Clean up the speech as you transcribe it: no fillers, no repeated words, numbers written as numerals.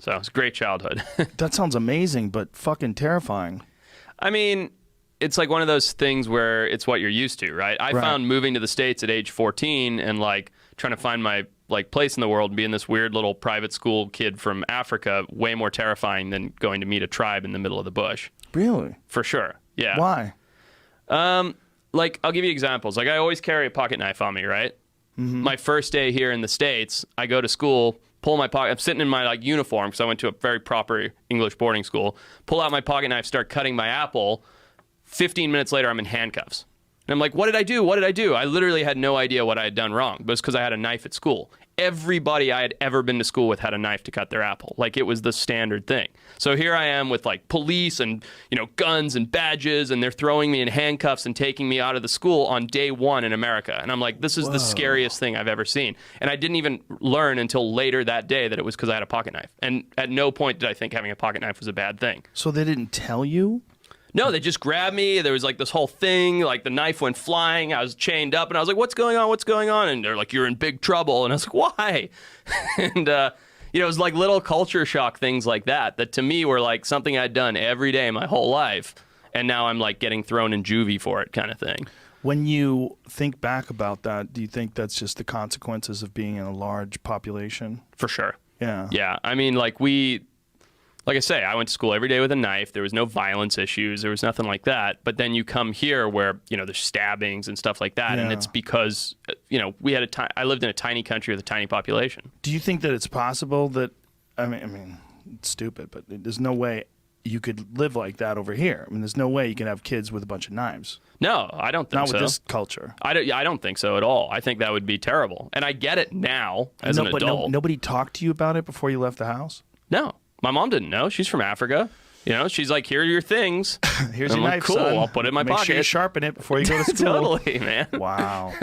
So it's a great childhood. That sounds amazing, but fucking terrifying. I mean, it's like one of those things where it's what you're used to, right? I found moving to the States at age 14 and like trying to find my like place in the world and being this weird little private school kid from Africa way more terrifying than going to meet a tribe in the middle of the bush. Really? For sure. Yeah. Why? Like, I'll give you examples. Like, I always carry a pocket knife on me, right? Mm-hmm. My first day here in the States, I go to school, pull my pocket. I'm sitting in my like uniform because I went to a very proper English boarding school. Pull out my pocket knife, start cutting my apple. 15 minutes later, I'm in handcuffs. And I'm like, what did I do? What did I do? I literally had no idea what I had done wrong. But it's because I had a knife at school. Everybody I had ever been to school with had a knife to cut their apple. Like, it was the standard thing. So here I am with like police and, you know, guns and badges, and they're throwing me in handcuffs and taking me out of the school on day one in America. And I'm like, this is the scariest thing I've ever seen. And I didn't even learn until later that day that it was because I had a pocket knife. And at no point did I think having a pocket knife was a bad thing. So they didn't tell you? No, they just grabbed me. There was like this whole thing, like the knife went flying. I was chained up and I was like, what's going on? What's going on? And they're like, you're in big trouble. And I was like, why? And, you know, it was like little culture shock things like that to me were like something I'd done every day my whole life. And now I'm like getting thrown in juvie for it kind of thing. When you think back about that, do you think that's just the consequences of being in a large population? For sure. Yeah. Yeah. I mean, like I say, I went to school every day with a knife. There was no violence issues. There was nothing like that. But then you come here where, you know, there's stabbings and stuff like that. Yeah. And it's because, you know, I lived in a tiny country with a tiny population. Do you think that it's possible that, I mean, it's stupid, but there's no way you could live like that over here. I mean, there's no way you can have kids with a bunch of knives. No, I don't think so. Not with this culture. I don't think so at all. I think that would be terrible. And I get it now as an adult. Nobody talked to you about it before you left the house? No. My mom didn't know. She's from Africa. You know, she's like, here are your things. Here's your knife, cool, son. I'll put it in my pocket. Make sure you sharpen it before you go to school. Totally, man. Wow.